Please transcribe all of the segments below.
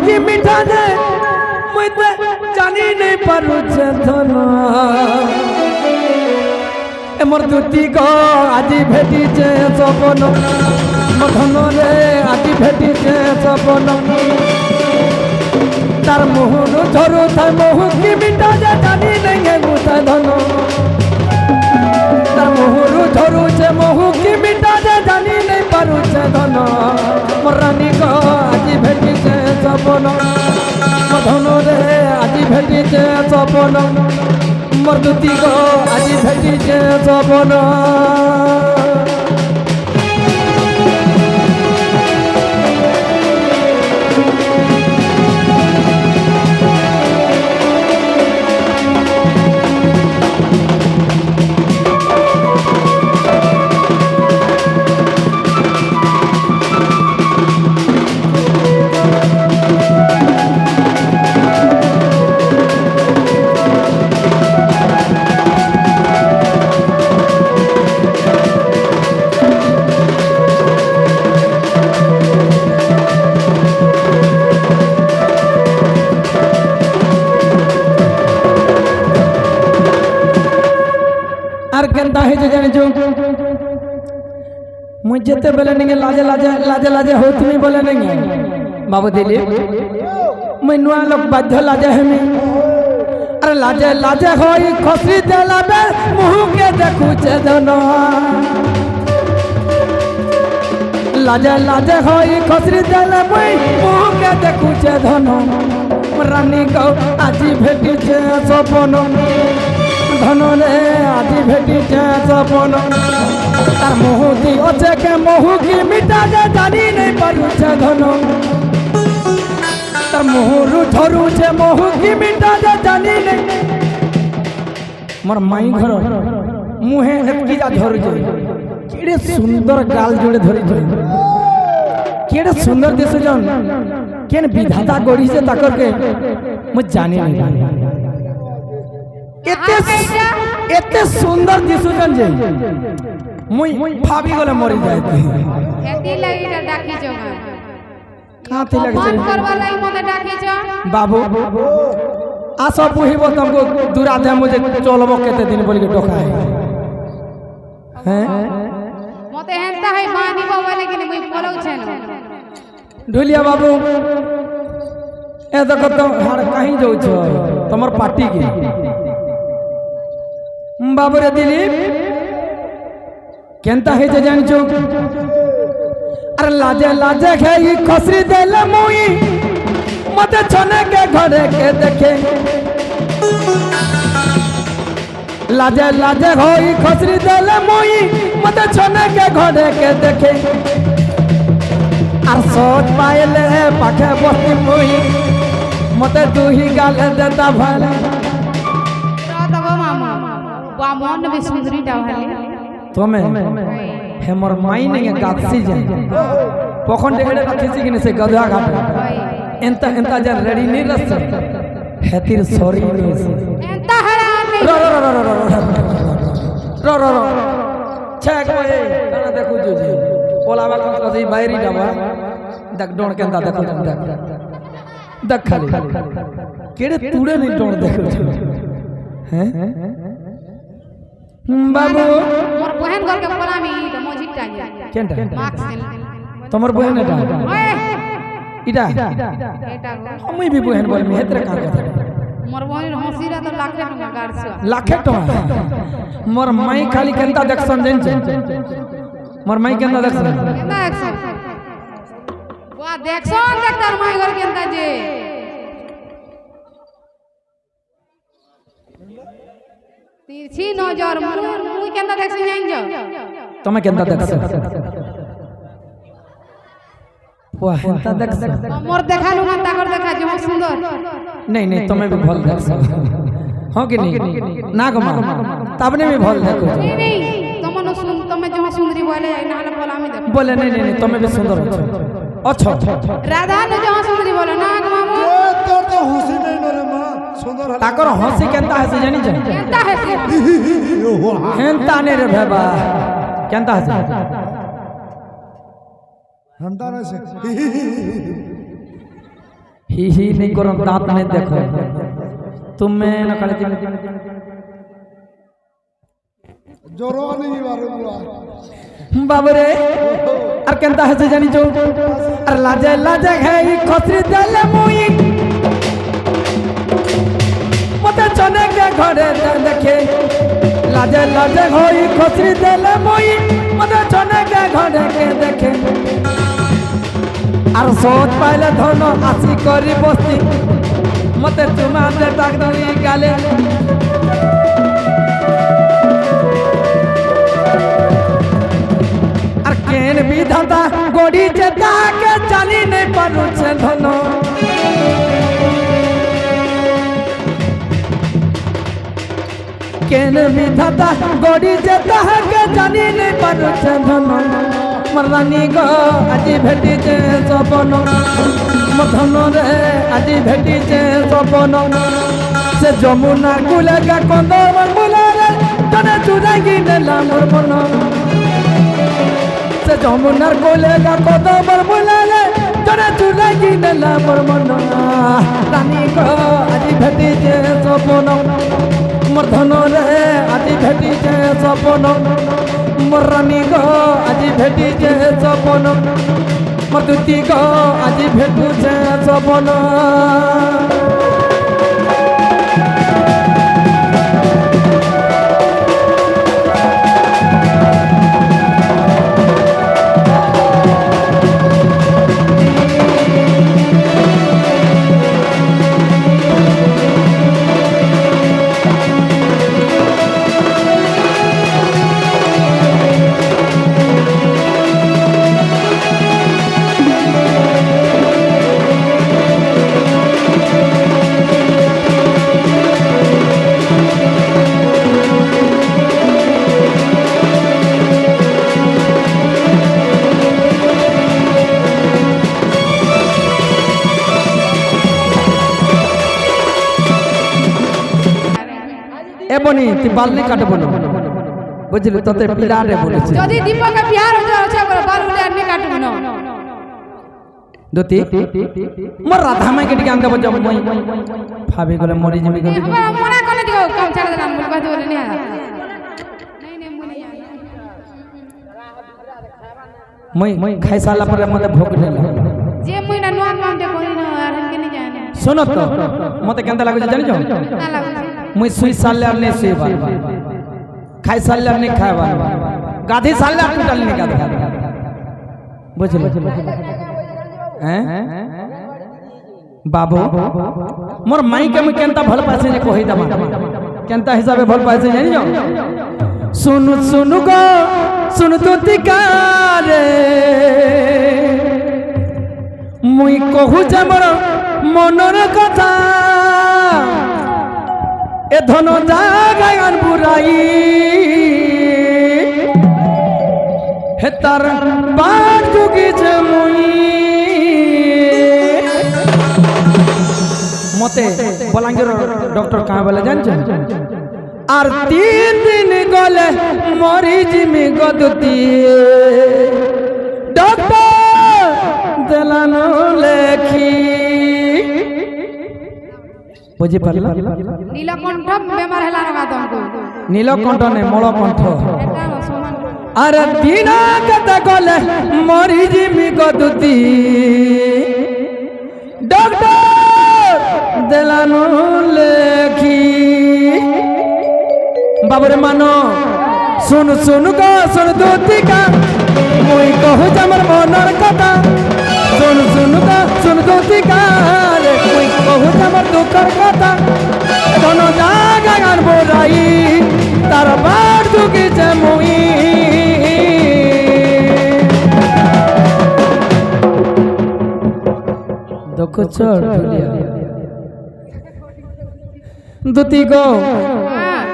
কি মিঠা যে মুই তো জানি নাই পারুছে ধন এমর দুটি গো আজি ভেটিছে সপন ধন রে আজি ভেটিছে সপন তার মোহন ঝরু থাই মোহ কি মিঠা যে জানি নাই গুথায় ধন তার মোহরু ঝরুছে মোহ কি মিঠা যে জানি নাই পারুছে ধন মোর রানী গো আজি ভেটিছে সপন ধন রে আজি ভেটিছে সপন মোর দুটি গো আজি ভেটিছে সপন আর কেনতা হয়েছে জানিছো মুই যেতে বেলে নেগে লাজে লাজে লাজে লাজে হো তুমি বলে নেগে বাবু দিলি মুই নুয়া লোক বাধ্য লাজে হেমি আরে লাজে লাজে হই খসরি দেলাবে মুহকে দেখুছে ধন লাজে লাজে হই খসরি দেলে মুই মুহকে দেখুছে ধন রানী গো আজি ভেটিছে সপন ধন রে আজি ভেটিছে সপন তার মোহতি আছে কে মোহু কি মিঠা যে জানি নাই পারুছে ধন তার মোহরু ঝরুছে মোহু কি মিঠা যে জানি নাই মোর মাই ঘর মুহে এতকি যা ধরছে কেড়ে সুন্দর গাল জুড়ে ধরিছে কেড়ে সুন্দর দিশুজন কেন বিধাতা গড়িছে তাকরকে মু জানি নাই এতে সুন্দর দিশুজন যে মুই ভাবি গলে মরি যায় এতি লাগিটা ডাকিছ কাঁতি লাগছে ফোন করবা লাই মতে ডাকিছ বাবু আসো পুহিব তমকো দুরাধে মুঝে চলব কেতে দিন বলি के डोका है মতে হেনতা হই মানি বাবা लेकिन মুই পলৌ ছেন ढोलिया बाबू ए देखो तो हार कहीं जाऊ छ तमर पार्टी के बाबू रे दिलीप केनता है जे जान छो अरे लाजे लाजे खाई खसरी देले मुई मते छने के घरे के देखे लाजे लाजे होई खसरी देले मुई मते छने के घरे के देखे আর সোচ পাইলে পাখে বসি মুই মতে দুহি গালে দেতা ভালে তব মামা বামন বিসুন্দরী ডাওহালি তুমি হেমর মাই নেগে গাছি যায় পখন ডেড়ে রাখিছি কিনে সে গধা ঘাট এন্তা এন্তা যে রেডি নি রস হেতির সরি নিছে এন্তা হারানি র র র র র র র র চেক ভাই কানা দেখু জুজি ওলাবা কসই বাইরি ডাবা দেখ ডোন কেনতা দেখো দেখ দেখ খালি কেড়ে তুড়ে নি ডোন দেখো হ্যাঁ বাবু মোর বহেন ঘর के পলামি তো মজিক টানি কেনটা মার্কস দিল তোমার বহেন এটা ওই ইটা এটা গো আমি भी बहन बोल में हेतरे का কথা मोर बहन हसीरा तो लाखे टका गाड़छ लाखे टका मोर माई खाली केनता देखसन जन मोर माई केनता देखसन केना एक्शन वा देखसन देखतर माई घर केनता जे तिरछी नजर मुई केनता देखछि नहीं जो তুমি কেনতা দেখছ वाह हेनता देखছ मोर देखालु ना ताकर देखा जो सुंदर नहीं नहीं तुम्हें भी भल देखछ हां कि नहीं ना गमा तबने भी भल देखो नहीं नहीं तमनो सुन तमे जो सुंदरी बोले नाले पलामी देख बोले नहीं नहीं तुम्हें भी सुंदर अच्छा राधा ने जो सुंदरी बोले ना मामू তোর তো হুঁসি নেই রে মা সুন্দর ताकर हंसी केनता हंसी जानी जा केनता है से हेनता ने रे भेबा केनता हंसी हंता रे से ही नहीं करो दांत नहीं देखो तुम्हें न करे जोरो नहीं बारे बुआ बाबरे আর কেনতা হচ্ছে জানি চো আর লাজে লাজে খাই খসরি দেলে মুই মতে চনে কে ঘরে দেখে লাজে লাজে হই খসরি দেলে মুই মতে চনে কে ঘরে কে দেখে আর সোচ পাইলে ধন আসি করি বসতি মতে চুমা দে তাক দই গালে আর কেন বিধাতা গড়ি যে তাকে জানি নাই পারুছে ধন কেন বিধাতা গড়ি যে তাকে জানি নাই পারুছে ধন মরানি গো আজি ভেটিছে সপন মধন রে আজি ভেটিছে সপন সে যমুনা কুলে গা কন্দর মুলে রে তনে চুরাই নেলা মোর মন সে যমুনার কোলে গা কদমর মুলালে তনে চুরাই নেলা মোর মন রানী গো আজি ভেটিছে সপন মধন রে আজি ভেটিছে সপন মরানি গো আজি ভেটিছে সপন মধুতি গো আজি ভেটুছে সপন এবনি তুই বালনি কাটবো না বুঝলি তোতে পিলারে বলেছে যদি দীপকে বিহার হতে আছে বলে বালুলে আর নে কাটবি না দতি মোর রাধা মাই কেটে আনতে বজব মই ভাবি গলে মরি জিমি গলে আমার মনে করে দিও কাম ছাড়া দেন বল কথা বলে নে নাই নাই মই খাই সালা পরে মতে ভোগ নেলা যে মুই না নোয়া কাম দে করি না আর কে নে জানে শোনো তো মতে কেনতা লাগুছে জানি যাও না লাগছে মুই সুই সালে আর নে সুই বারবার খাই সালে আর নে খাই বারবার গাধি সালে আর টুটাল নে গাধা বুঝলি হ্যাঁ বাবু মোর মাই কে মুই কেনতা ভাল পাইছে যে কই দামা কেনতা হিসাবে ভাল পাইছে জানি যাও শুনু শুনু গো শুনু তো তিকারে মুই কহু যে মোর মনর কথা এ ধন জাগায় বুড়াই হে তার বার যুগি যে মুই মতে বলাঙ্গীর ডক্টর কাঁ বলে জানছো আর 3 দিন গলে মরি জিমি গদতি ডক্টর দেলানো লেখি বুঝি পারলা নীলকণ্ঠ বেমার হেলা না গাদম নীলকণ্ঠ নে মলকণ্ঠ এটা সমান আর দিন কত গলে মরি জিমি গদতি ডক্টর দেলানো লেখি বাবরে মানো শুন শুন গো শুন দুতিকা মুই কহু আমার মনের কথা শুন শুন গো শুন দুতিকা রে মুই কহু আমার দুঃখের কথা ধন জাগা গান বোরাই তার বার দুঃখী যে মুই দুঃখ চড় ঢুলিয়া দুতি গো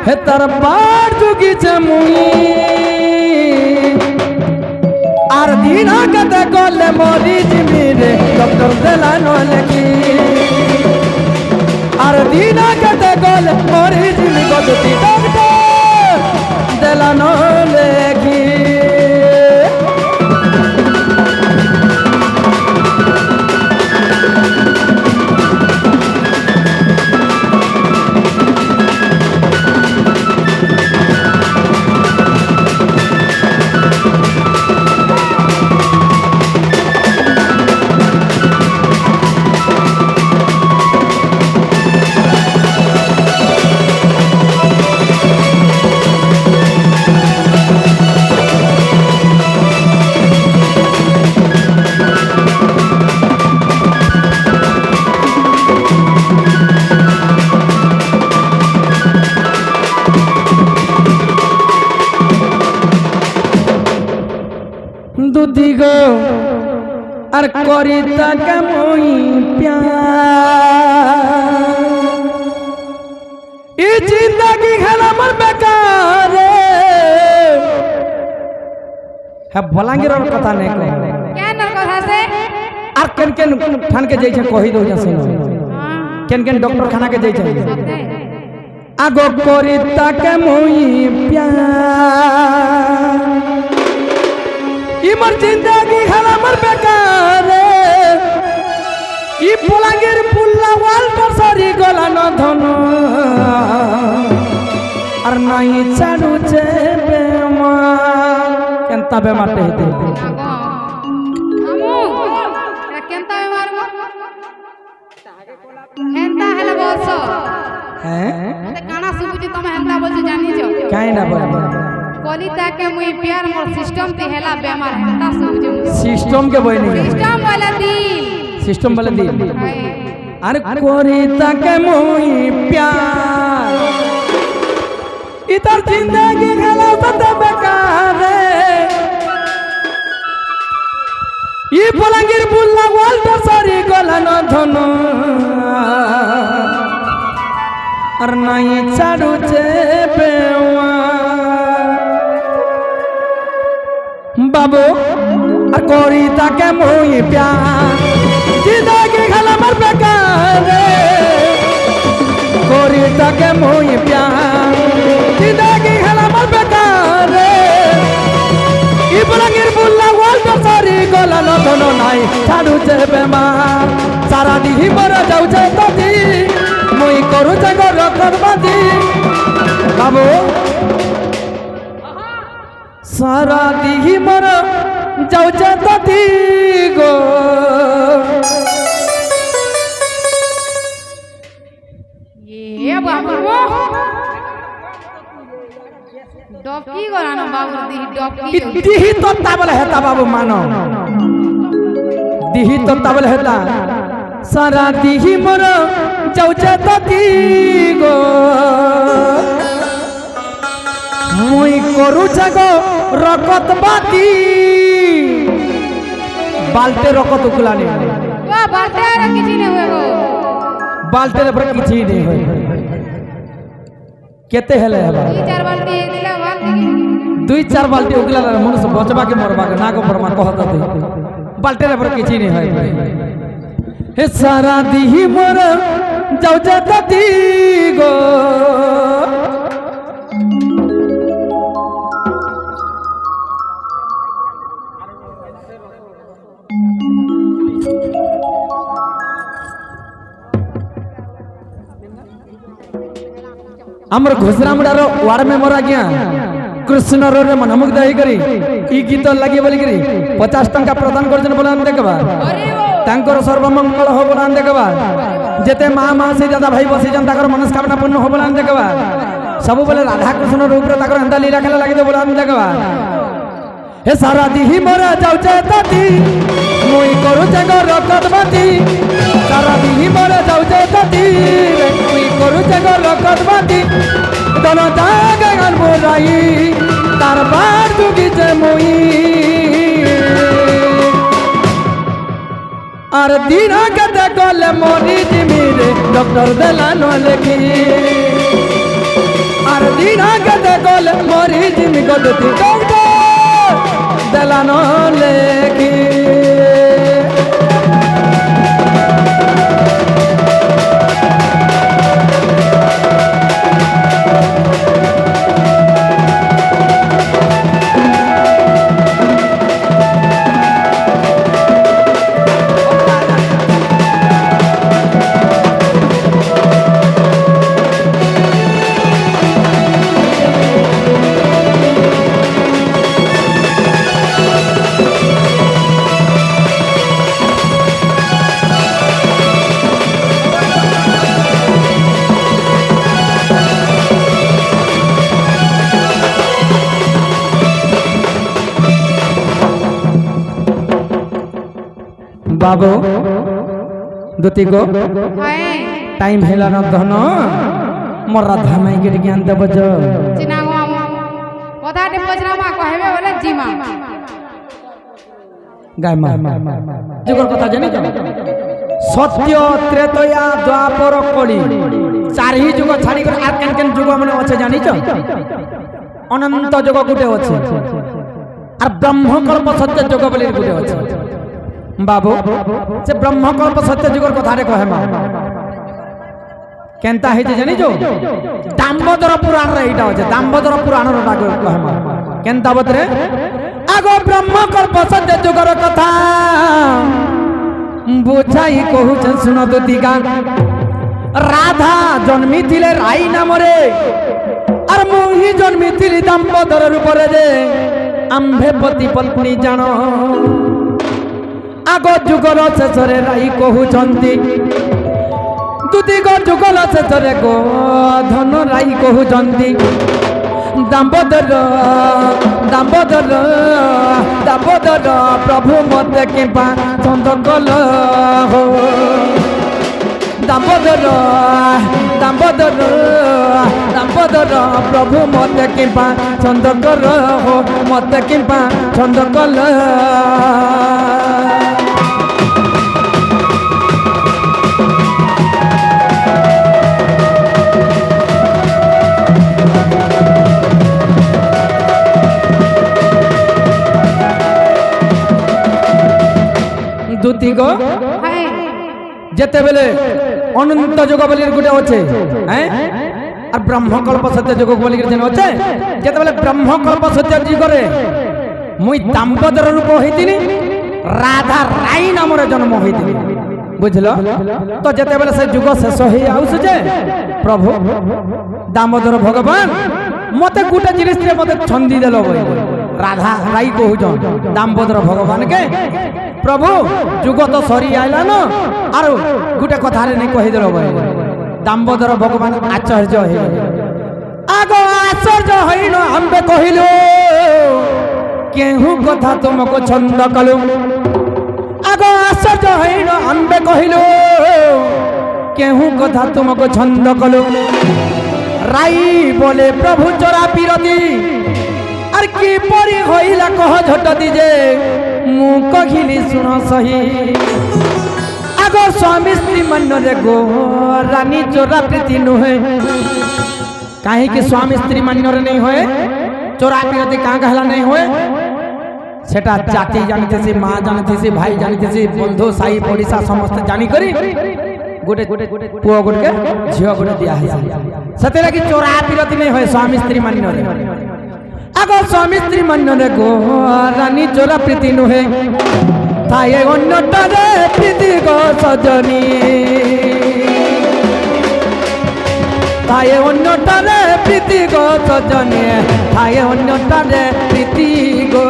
হে তার বার যুগিছে মুই আর দিন কত গলে মরি জিমি রে ডক্টর দেলানো লেখি আর দিন কত গলে মরি জিমি গদতি ডক্টর দেলানো লেখি আর করি তাকে মই প্যার এই জিন্দগি খেলা আমার বেকার হ্যাঁ বলাঙ্গীরের কথা নেই কেন কথা আছে আর কেন কেন ঠানকে যাইছে কহি দো যা শুনো কেন কেন ডক্টর খানা के যাইছে আগো করি তাকে মই প্যার ইমর জিন্দগি খেলা আমার বেকার ই বলাঙ্গীর পুল্লা ওয়াল সরি গলানো ধন আর নাই ছাড়ুছে বেমার কেনতা বেমারটা হইতে আমু এটা কেনতা বেমার গো হেনতা হেলা বলছো হ্যাঁ মতে কানা সুবুজি তুমি হেনতা বলছো জানিছো কাই না বল কলিতা के मुई प्यार मोर सिस्टम ते हेला बेमार हेनता सुबुजी सिस्टम के बई नहीं सिस्टम वाला दिल सिस्टम वाला दिल हाय अरे कोरी ताके मोई प्यार इधर जिंदगी खेला तो बेकार ये बलांगीर बुल्ला वाल तो सारी गलानो धन और नहीं छाड़ू चे बेवा बाबू और कोरी ताके मोई प्यार जिंदगी खेला मर बेकार कोरी ताके मोई प्यार जिंदगी खेला मर बेकार इब्राहिम बुल्ला वाल तो सारी गलानो धनो नाई छाड़ू छे बेमार सारा दिही मर जाऊ छे तोती मुई करू छे घर करबादी बाबू सारा दिही मर जाऊ छे तोती गो ये बाबू डॉकी गरानो बाबू दी डॉकी दिही तो ताबल हेता बाबू मानो दिही तो ताबल हेता सारा दिही मर जाऊ छे तोती गो मुई करू छे गो रकत बाती बाल्टे रकत उकलानी वाह बाटे रे किछि नै होय गो बाल्टे पर किछि नहीं होय केते हेले हला 2-4 बाल्टी दिला बाल्टी दुई चार बाल्टी उगला मनुष्य बचबा के मरबा के नागो परमा कहत बाल्टे पर किछि नहीं होय हे सारा दिही मर जाऊ छे तोती गो हमर घोषणा मुडार वार में मोरा गया कृष्ण रे मन हमक दही करी ई गीत लगी बोली करी 50 टंका प्रदान करजन बोलान देखबा तांकर सर्वमंगल हो बोलान देखबा जेते मां मां से ज्यादा भाई बसी जन ताकर मनस्कामना पूर्ण हो बोलान देखबा सब बोले राधा कृष्ण रूप रे ताकर अंदा लीला खेला लगी दे बोलान देखबा हे सारा दिही मोरा जाऊ छे तती मुई करू छे घर कदबाती सारा दिही मोरा जाऊ छे तती मुई करू छे घर कदबाती दोनों जागे गान बोराई तार बार दुगी छे मुई আর দিন কেতে গলে মরি জিমিরে ডক্টর দেলানো লেখি আর দিন কেতে গলে মরি জিমি গলতি ডক্টর দেলানো লেখি बाबू दुती को हाय टाइम हेला न धन मोर राधा माई के ज्ञान देव जो चिना गो कथा टे पचरा मा कहबे बोले जीमा গায় মা যুগর কথা জানি সত্য ত্রেতয়া দ্বাপর কলি চারি যুগ ছাড়ি করে আর কেন কেন যুগ মানে আছে জানিছ অনন্ত যুগ গুটে আছে আর ব্রহ্মকল্প সত্য যুগ বলে গুটে আছে বাবু সে ব্রহ্মকল্প সত্য যুগর কথা রে কহে মা কেনতা হইছে জানিছ দাম্বোদর পুরাণ রে এইটা আছে দাম্বোদর পুরাণ র ডাক কহে মা কেনতা বতরে আগো ব্রহ্মকল্প সত্য যুগর কথা বুঝাই কহুছ শুন দুতি গান রাধা জন্মিছিলে রাই নামরে আর মোহি জন্মিଥିଲି দাম্বোদর রূপরে রে আম্ভে পতি পত্নী জান আগ যুগর শেষরে রাই কহুছন্তি দুদিগ যুগল শেষরে গো ধন রাই কহুছন্তি দাম্বোদর দাম্বোদর দাম্বোদর প্রভু মতে কিংবা ছন্দ কল হো দাম্বোদর দাম্বোদর দাম্বোদর প্রভু মতে কিংবা ছন্দ কল হো মতে কিংবা ছন্দ কল দুতিগ যেতে বেলে অনন্ত যুগ বলির গুটে আছে হ্যাঁ আর ব্রহ্মকল্প সত্য যুগ বলির যেন আছে যেতে বেলে ব্রহ্মকল্প সত্য যুগরে মুই দাম্বোদর রূপ হইতিনি রাধা রাই নামরে জন্ম হইতিনি বুঝল তো যেতে বেলে সে যুগ শেষ হই আউছে প্রভু দামোদর ভগবান মতে গোটে জিনিস মতে ছন্দি দেল রাধা রাই কহুছন দামোদর ভগবান কে প্রভু যুগ তো সরি আইলা ন আর গোটে কথারে নেই কহিদেল দামোদর ভগবান আশ্চর্য হইল আগ আশ্চর্য হইল আম্বে কহিলু কেহু কথা তোমাকে ছন্দ কলু আগ আশ্চর্য হইল আম্বে কহিলু কেহু কথা তোমাকে ছন্দ কলু রাই বলে প্রভু চোরা পিরতি আর কি পরি হইলা কহ ঝটতি যে মু কহিলি শুন সহি আগ স্বামী স্ত্রী মান্যরে গো রানী চোরা প্রীতি নুহে কাহিকি স্বামী স্ত্রী মান্যরে নেই হয়ে চোরা পিরতি কাঁ कहला नहीं होए সেটা জাতি জানিতেছি মা জানিতেছি ভাই জানিতেছি বন্ধু সাই পড়িশা সমস্ত জানি করি গোটে পুଅ গোটে ঝিଅ গোটে দিয়া হইছে সেতে লাগি চোরা পিরতি নেই হয়ে স্বামী স্ত্রী মান্যরে আগ স্বামী স্ত্রী মান্যরে গো রানী চোরা প্রীতি নুহে তাই অন্যটারে প্রীতি গো সজনী তাই অন্যটারে প্রীতি গো সজনী তাই অন্যটারে প্রীতি গো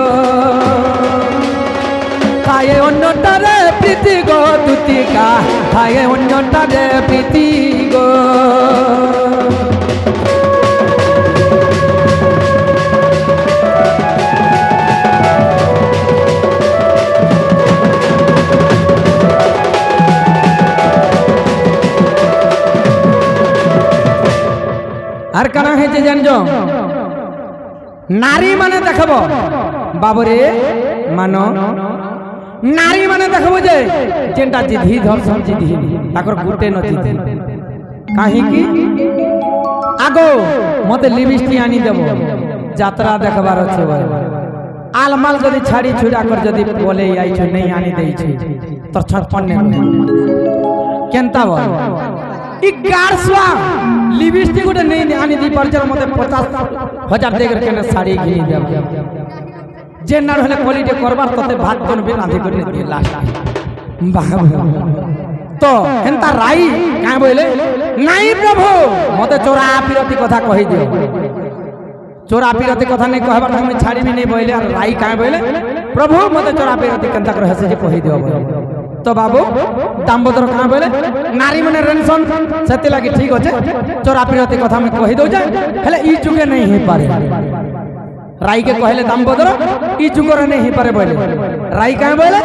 তাই অন্যটারে প্রীতি গো দুতিকা তাই অন্যটারে প্রীতি গো আর কানা হয়েছে জানছ নারী মানে দেখব বাবরে মান নারী মানে দেখব যে যেটা জিধি ধর্ষণ জিধি তাকর গুটে ন জিধি কাহিকি আগ মতে লিপস্টিক আনি দেব যাত্রা দেখবার আছে আলমাল যদি ছাড়ি ছুড়া কর যদি বলে আইছো নেই আনি দেইছি তোর ছটপন নে কেনতা বল ই গারসুয়া লিপস্টিক গোটে নেই আনি দি পারছর মতে 50,000 দেগর কেন শাড়ি ঘিনি দেব যে না হলে কোয়ালিটি করবার ততে ভাত কোনবে রাঁধি করে দিয়ে লাস্ট তো হেনতা রাই কাঁ বইলে নাই প্রভু মতে চোরা পিরতি কথা কহি দিও চোরা পিরতি কথা নেই কহবার আমি ছাড়িবি নেই বইলে আর রাই কাঁ বইলে প্রভু মতে চোরা পিরতি কেনতা করে হেসে যে কহি দিও তো বাবু দামোদর কাঁ বলে নারী মানে রেনসন সেতে লাগি ঠিক আছে চোরা পিরতি কথা আমি কহি দউ যায় হেলে ই যুগে नहीं হৈ পারে রাই के कहले दामोदर ई जुगरे नहीं पारे बोले राई काहे बोले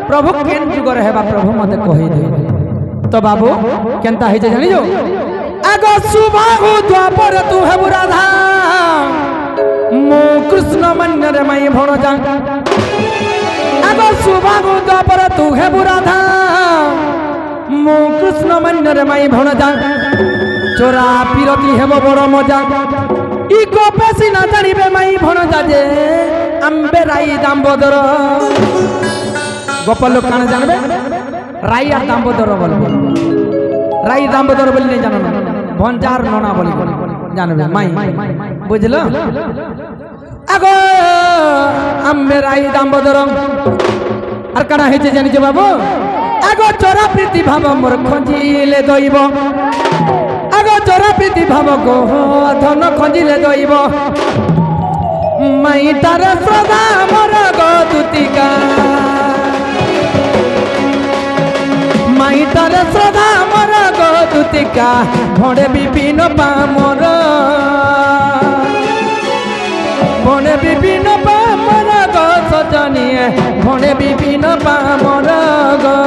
प्रभु केन जुगरे हेबा प्रभु मते कहि दे तो बाबू केनता हे जे जानि जो आगो सुबाहु द्वापर तू हेबु राधा मो कृष्ण मन्नरे मई भण जा আগো সুবাগু দ্বাপরে তু হে বুড়াধা মু কৃষ্ণ মান্যরে মাই ভণজা চোরা পিরতি হেব বড় মজা ই গোপেসি না জানিবে মাই ভণজা যে আম্বে রাই দাম্বোদর গোপাল লোক কানে জানবে রাই আর দাম্বোদর বলবে রাই দাম্বোদর বললে জানো না ভঞ্জার ননা বলবে জানবে মাই বুঝলো আগো আম্বে রাই দাম্বোদর আর কানা হয়েছে জানিছো বাবু আগো চোরা প্রীতি ভাব মোর খঞ্জিলে দইব আগো চোরা প্রীতি ভাব গো ধন খঞ্জিলে দইব মাই তার সদা মোর গো দুতিকা মাই তার সদা মোর গো দুতিকা ভড়ে বিপিন পামর ভড়ে বিপিন পামর গো সজনিয়ে ভড়ে বিপিন পামর গো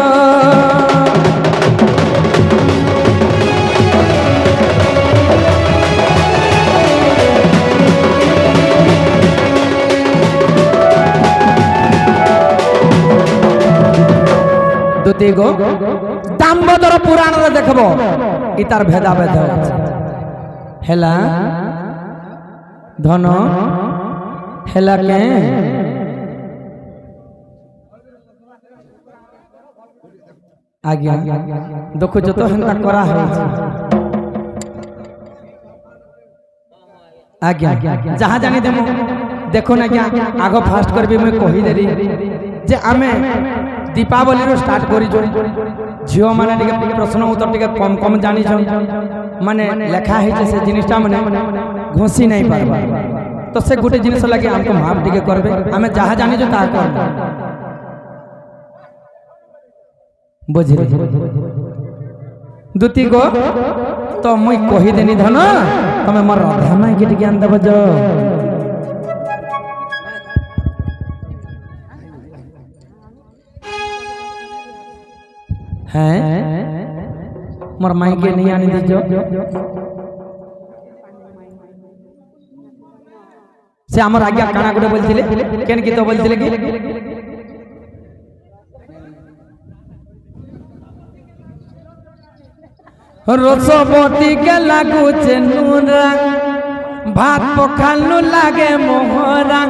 দুতি গো দাম্বোদর পুরাণরে দেখব ইতার ভেদা ভেদ আছে হেলা ধন হেলা কে আজ্ঞা দেখুছ তো হেন্তা করা হয়েছে আজ্ঞা যাহা জানি দেমু দেখুন আজ্ঞা আগ ফার্স্ট করবি মুই কহি দেলি যে আমি দীপাবলি স্টার্ট করিছ ঝিও মানে টিকে প্রশ্ন উত্তর টিকে কম কম জানিছ মানে লেখা হয়েছে সে জিনিসটা মানে ঘুষি নাই পারবা তো সে গোটে জিনিস লাগে আমাকে মাপ টিকে করবে আমি যাহা জানিছ তাহা করব বুঝলি দুতি গো তো মুই কহি দেনি ধন তুমি মোর রাধা মাই কে টিকে আন দেব যো হ্যাঁ মোর মাইকে নিয়ে আনি দিছ সে আমার আজ্ঞা কানা করে বলছিলে কেন কি তো বলছিলে কি রসবতী কে লাগুছে নুরা ভাত পখালু লাগে মোহরা